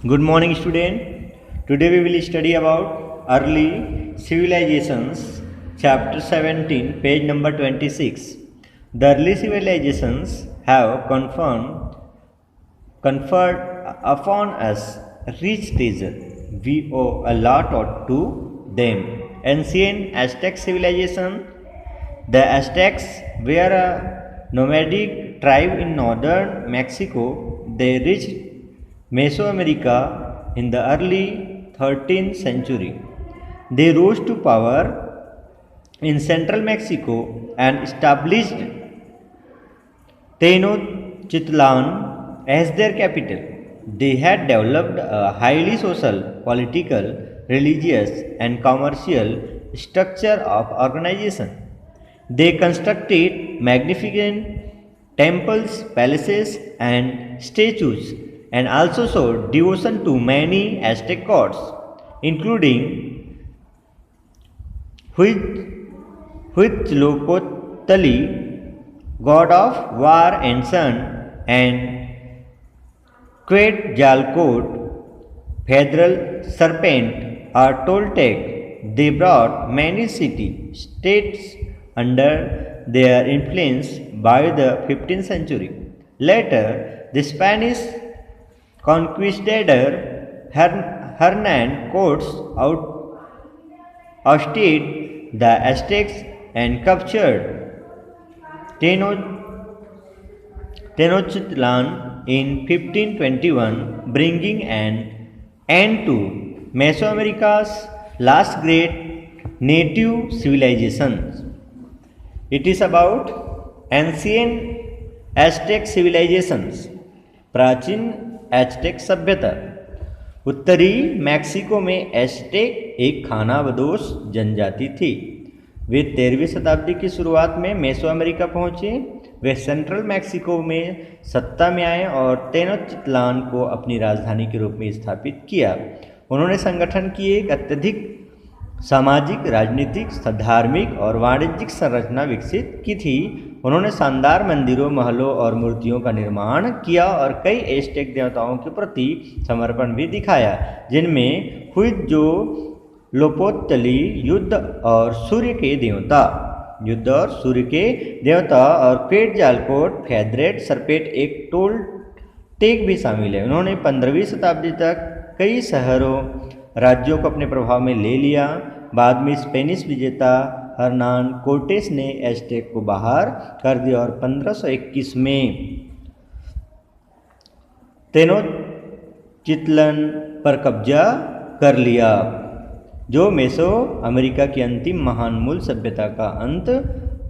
Good morning, student. Today we will study about early civilizations, chapter 17, page number 26. The early civilizations have conferred upon us rich treasure. We owe a lot to them. Ancient Aztec civilization. The Aztecs were a nomadic tribe in northern Mexico. They reached Mesoamerica in the early 13th century. They rose to power in central Mexico and established Tenochtitlan as their capital. They had developed a highly social, political, religious, and commercial structure of organization. They constructed magnificent temples, palaces, and statues, and also showed devotion to many Aztec gods, including Huitzilopochtli, god of war and sun, and Quetzalcoatl, federal serpent, or Toltec. They brought many city-states under their influence by the 15th century. Later, the Spanish conquistador Hernan Cortes ousted the Aztecs and captured Tenochtitlan in 1521, bringing an end to Mesoamerica's last great native civilizations. It is about ancient Aztec civilizations, प्राचीन Aztec सभ्यता। उत्तरी Mexico में Aztec एक खानाबदोश जनजाति थी। वे 13वीं शताब्दी की शुरुआत में मेसो अमेरिका पहुँचे। वे सेंट्रल मैक्सिको में सत्ता में आए और टेनोच्टिटलान को अपनी राजधानी के रूप में स्थापित किया। उन्होंने संगठन की एक अत्यधिक सामाजिक, राजनीतिक, धार्मिक और वाणिज्यिक संरचना विकसित की थी। उन्होंने शानदार मंदिरों, महलों और मूर्तियों का निर्माण किया और कई एज़टेक देवताओं के प्रति समर्पण भी दिखाया, जिनमें हुइत्ज़िलोपोchtli युद्ध और सूर्य के देवता और क्वेटज़ालकोट्ल फेडरेट सर्पेंट एक टोलटेक भी शामिल है। उन्होंने 15वीं शताब्दी तक कई शहरों, राज्यों को अपने प्रभाव में ले लिया। बाद में स्पेनिश विजेता हर्नान कोर्टेस ने एज़टेक को बाहर कर दिया और 1521 में तेनोच्टिटलन पर कब्जा कर लिया, जो मेसो अमेरिका की अंतिम महान मूल सभ्यता का अंत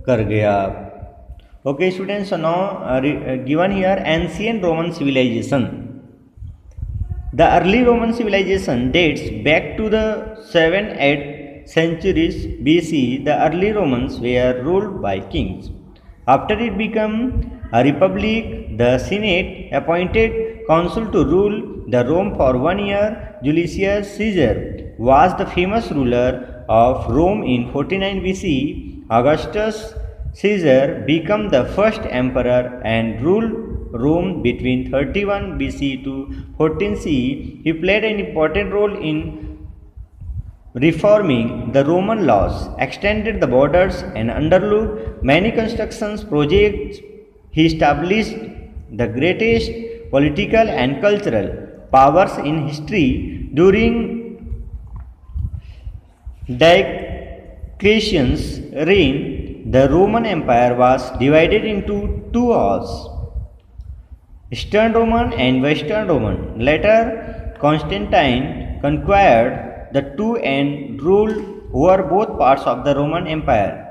कर गया। Okay students, now given here ancient Roman civilisation. The early Roman civilization dates back to the 7th-8th centuries BC. The early Romans were ruled by kings. After it became a republic, the Senate appointed consul to rule the Rome for 1 year. Julius Caesar was the famous ruler of Rome in 49 BC. Augustus Caesar became the first emperor and ruled Rome between 31 BC to 14 CE. He played an important role in reforming the Roman laws, extended the borders, and undertook many construction projects. He established the greatest political and cultural powers in history. During Diocletian's reign, the Roman Empire was divided into two halves, Eastern Roman and Western Roman. Later, Constantine conquered the two and ruled over both parts of the Roman Empire.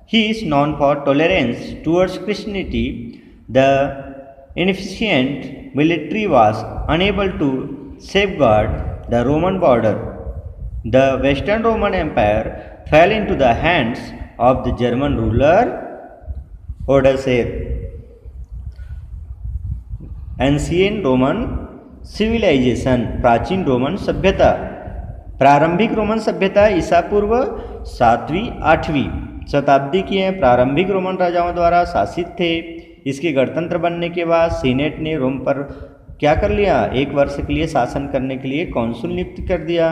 He is known for tolerance towards Christianity. The inefficient military was unable to safeguard the Roman border. The Western Roman Empire fell into the hands of the German ruler Odoacer. Ancient Roman civilisation, प्राचीन Roman सभ्यता। प्रारंभिक Roman सभ्यता ईसा पूर्व 7वीं-8वीं शताब्दी की है। प्रारंभिक Roman राजाओं द्वारा शासित थे। इसके गणतंत्र बनने के बाद सीनेट ने रोम पर क्या कर लिया, 1 वर्ष के लिए शासन करने के लिए कौंसुल नियुक्त कर दिया।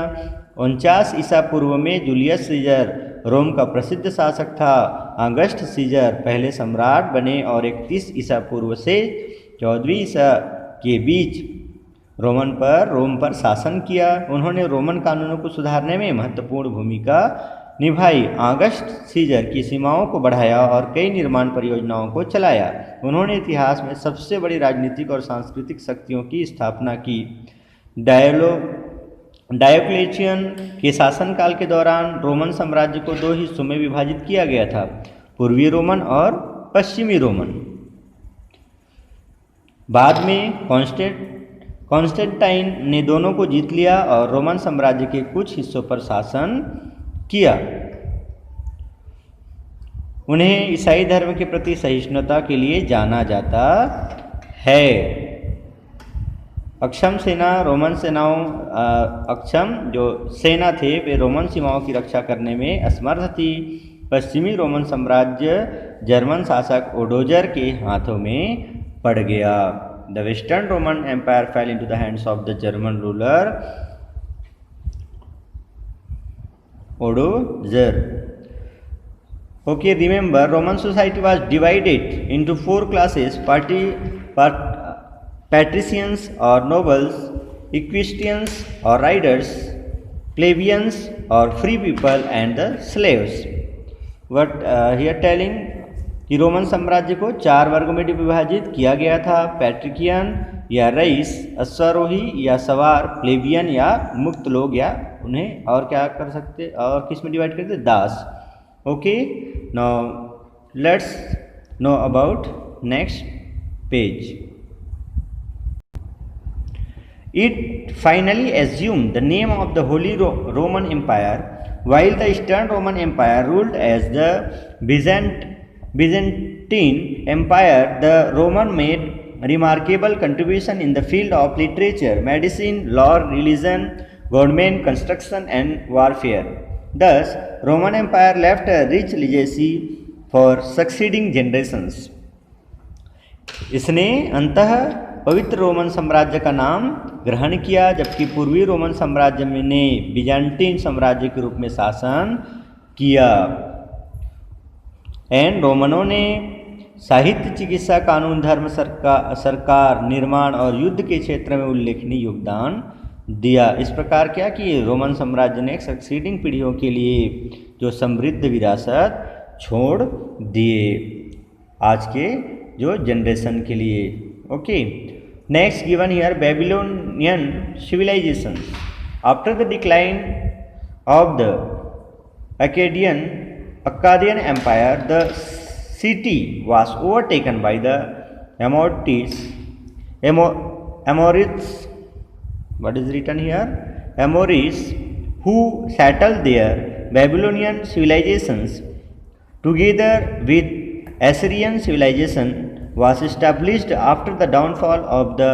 49 ईसा पूर्व में जूलियस सीजर रोम का प्रसिद्ध शासक था। अगस्त सीजर पहले सम्राट बने और 31 ईसा पूर्व से 14वीं ईसा के बीच रोम पर शासन किया। उन्होंने रोमन कानूनों को सुधारने में महत्वपूर्ण भूमिका निभाई। अगस्त सीजर की सीमाओं को बढ़ाया और कई निर्माण परियोजनाओं को चलाया। उन्होंने इतिहास में सबसे बड़ी राजनीतिक और सांस्कृतिक शक्तियों की स्थापना की। डायोक्लेशियन के शासनकाल के दौरान रोमन साम्राज्य को 2 हिस्सों में विभाजित किया गया था, पूर्वी रोमन और पश्चिमी रोमन। बाद में कॉन्स्टेंटाइन ने दोनों को जीत लिया और रोमन साम्राज्य के कुछ हिस्सों पर शासन किया। उन्हें ईसाई धर्म के प्रति सहिष्णुता के लिए जाना जाता है। अक्षम सेना रोमन सेनाओं अक्षम जो सेना थे वे रोमन सीमाओं की रक्षा करने में असमर्थ थी। पश्चिमी रोमन साम्राज्य जर्मन शासक ओडोजर के हाथों में पड़ गया। The Western Roman Empire fell into the hands of the German ruler Odoacer. Okay, remember Roman society was divided into 4 classes: patricians or nobles, equestrians or riders, plebeians or free people, and the slaves. What here telling कि Roman साम्राज्य को 4 वर्गों में विभाजित किया गया था: पैट्रिकियन या रईस, अश्वारोही या सवार, प्लेबियन या मुक्त लोग, या उन्हें और क्या कर सकते और किस में डिवाइड करते, दास। Okay, now let's know about next page. It finally assumed the name of the Holy Roman Empire while the Eastern Roman Empire ruled as the Byzantine Empire. The Roman made remarkable contribution in the field of literature, medicine, law, religion, government, construction, and warfare. Thus, Roman Empire left a rich legacy for succeeding generations. इसने अंतः पवित्र Roman साम्राज्य का नाम ग्रहण किया, जबकि पूर्वी रोमन साम्राज्य ने बिजान्टीन साम्राज्य के रूप में शासन किया। एंड रोमनों ने साहित्य, चिकित्सा, कानून, धर्म, सरकार, निर्माण और युद्ध के क्षेत्र में उल्लेखनीय योगदान दिया। इस प्रकार क्या कि रोमन साम्राज्य ने सक्सीडिंग पीढ़ियों के लिए जो समृद्ध विरासत छोड़ दिए आज के जो जनरेशन के लिए। Okay, next given here Babylonian civilisation. After the decline of the Akkadian Empire, the city was overtaken by the Amorites. What is written here? Amorites, who settled there. Babylonian civilizations, together with Assyrian civilization, was established after the downfall of the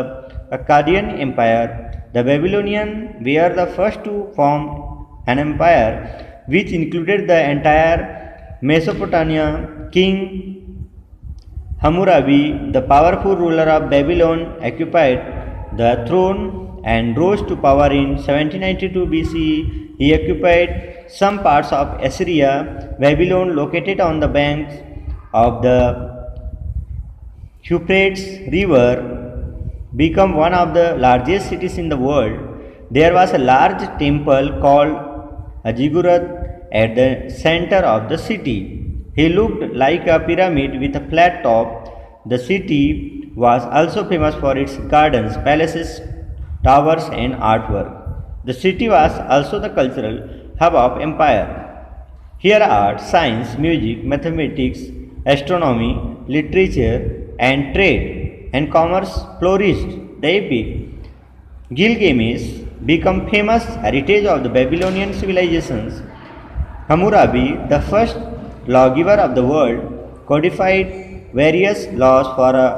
Akkadian Empire. The Babylonians were the first to form an empire which included the entire Mesopotamia. King Hammurabi, the powerful ruler of Babylon, occupied the throne and rose to power in 1792 BCE. He occupied some parts of Assyria. Babylon, located on the banks of the Euphrates River, became one of the largest cities in the world. There was a large temple called a ziggurat at the center of the city. He looked like a pyramid with a flat top. The city was also famous for its gardens, palaces, towers, and artwork. The city was also the cultural hub of empire. Here art, science, music, mathematics, astronomy, literature, and trade and commerce flourished. The epic Gilgamesh became famous heritage of the Babylonian civilizations. Hammurabi, the first lawgiver of the world, codified various laws for a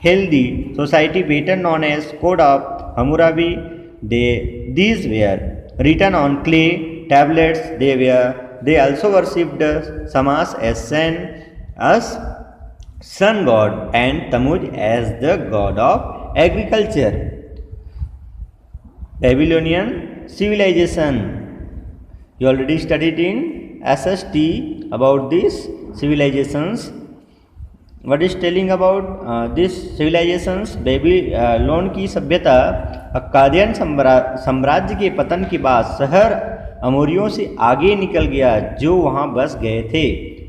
healthy society, better known as Code of Hammurabi. These were written on clay tablets. They also worshipped Shamash as sun god and Tammuz as the god of agriculture. Babylonian civilization. You already studied in SST about these civilizations. What is telling about this civilizations? Babylon की सभ्यता Akkadian साम्राज्य के पतन के बाद शहर अमोरियों से आगे निकल गया जो वहां बस गए थे।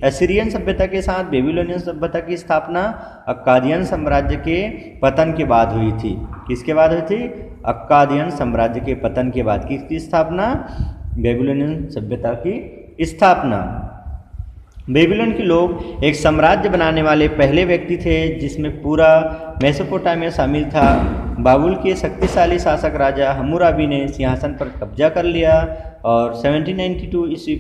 असीरियन सभ्यता के साथ बेबीलोनियन सभ्यता की स्थापना अक्कादियन साम्राज्य के पतन के बाद हुई थी। किसके बाद हुई थी? अक्कादियन साम्राज्य के पतन के बाद किसकी स्थापना? बेबीलोनियन सभ्यता की स्थापना। बेबीलोन के लोग एक साम्राज्य बनाने वाले पहले व्यक्ति थे जिसमें पूरा मेसोपोटामिया शामिल था। बाबुल के शक्तिशाली शासक राजा हम्मुराबी ने सिंहासन पर कब्जा कर लिया और 1792 ईस्वी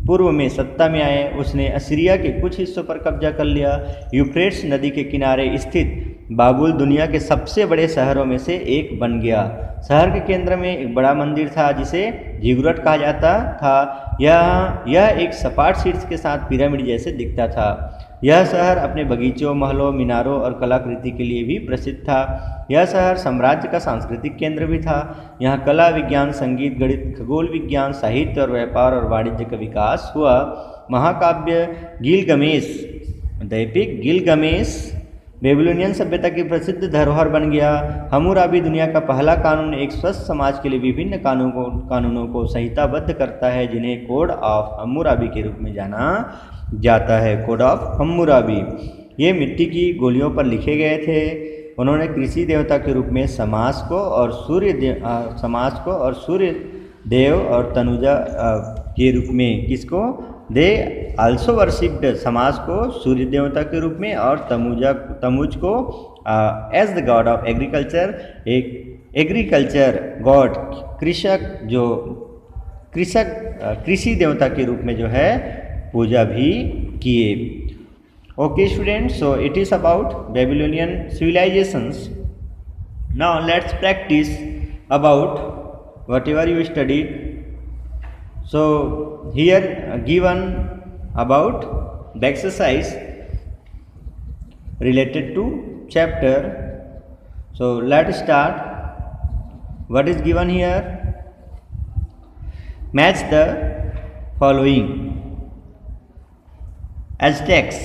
पूर्व में सत्ता में आए। उसने असीरिया के कुछ हिस्सों पर कब्जा कर लिया। यूफ्रेट्स नदी के किनारे स्थित बाबुल दुनिया के सबसे बड़े शहरों में से एक बन गया। शहर के केंद्र में एक बड़ा मंदिर था जिसे जिगुरट कहा जाता था। यह एक सपाट शीर्ष के साथ पिरामिड जैसे दिखता था। यह शहर अपने बगीचों, महलों, मीनारों और कलाकृति के लिए भी प्रसिद्ध था। यह शहर साम्राज्य का सांस्कृतिक केंद्र भी था। यहाँ कला, विज्ञान, संगीत, गणित, खगोल विज्ञान, साहित्य और व्यापार और वाणिज्य का विकास हुआ। महाकाव्य Gilgamesh, the epic Gilgamesh Babylonian सभ्यता की प्रसिद्ध धरोहर बन गया। हम्मुराबी दुनिया का पहला कानून एक स्वस्थ समाज के लिए विभिन्न कानूनों को संहिताबद्ध करता है जिन्हें कोड ऑफ हम्मुराबी के रूप में जाना जाता है। कोड ऑफ हम्मुराबी ये मिट्टी की गोलियों पर लिखे गए थे। उन्होंने कृषि देवता के रूप में समाज को और सूर्य देव और तनुजा के रूप में किसको? दे आल्सो वर्शिप्ड समाज को सूर्य देवता के रूप में और तमुज को as the god of agriculture, एक एग्रीकल्चर गॉड, कृषि देवता के रूप में जो है पूजा भी किए। Okay students, so it is about Babylonian civilisations. Now let's practise about whatever you studied. So here given about the exercise related to chapter. So let's start. What is given here? Match the following. Aztecs.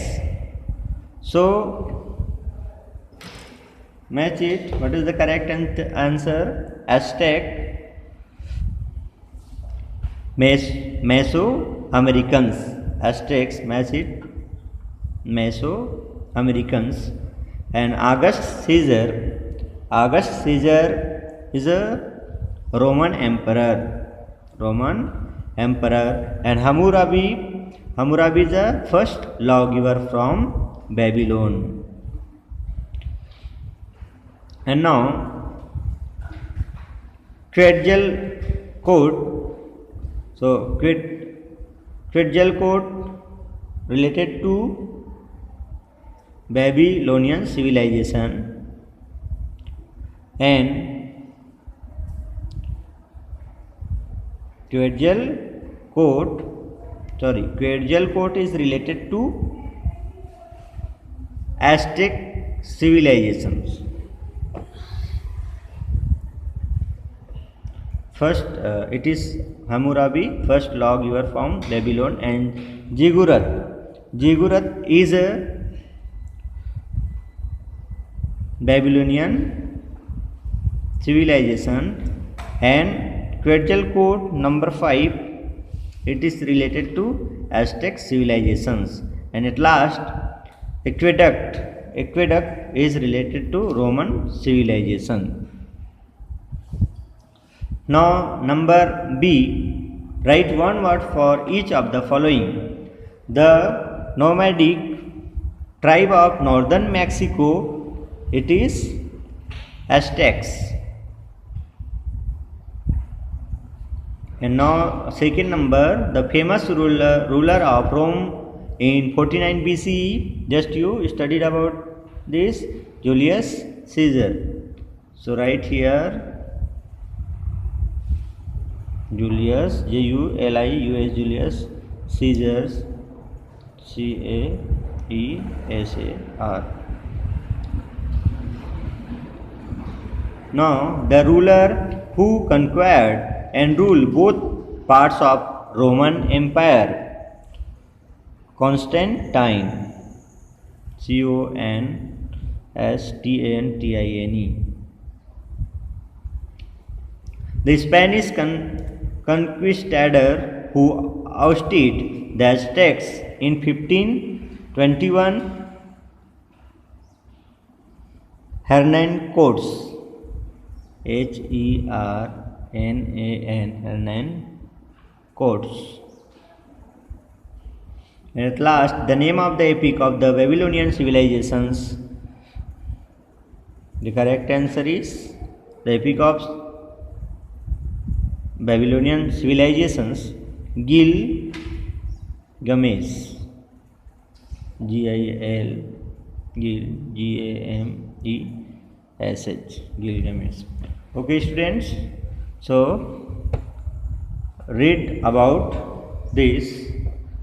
So match it. What is the correct answer? Aztec. Mesoamericans. Aztecs, match it. Mesoamericans. And August Caesar. August Caesar is a Roman emperor. And Hammurabi is the first lawgiver from Babylon. And now Quetzalcoatl. So Quetzalcoatl related to Babylonian civilization, and Quetzalcoatl is related to Aztec civilizations. First, it is Hammurabi, first lawgiver from Babylon, and Ziggurat. Ziggurat is a Babylonian civilization, and Quetzalcoatl number 5, it is related to Aztec civilizations, and at last Aqueduct is related to Roman civilization. Now number B, write one word for each of the following. The nomadic tribe of northern Mexico, it is Aztecs. And now second number, the famous ruler of Rome in 49 BCE, just you studied about this, Julius Caesar. So write here Julius, Julius, Julius Caesar, Caesar. Now, the ruler who conquered and ruled both parts of Roman Empire, Constantine, Constantine. The Spanish conquistador who ousted the Aztecs in 1521, Hernan Cortes, Hernan Cortes. And at last, the name of the epic of the Babylonian civilizations. The correct answer is the epic of Babylonian civilizations, Gilgamesh, Gamesh, Gilgamesh. Okay, students. So read about this,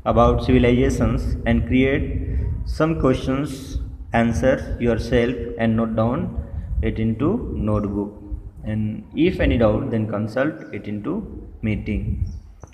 about civilizations, and create some questions, answer yourself, and note down it into notebook. And if any doubt, then consult it into meeting.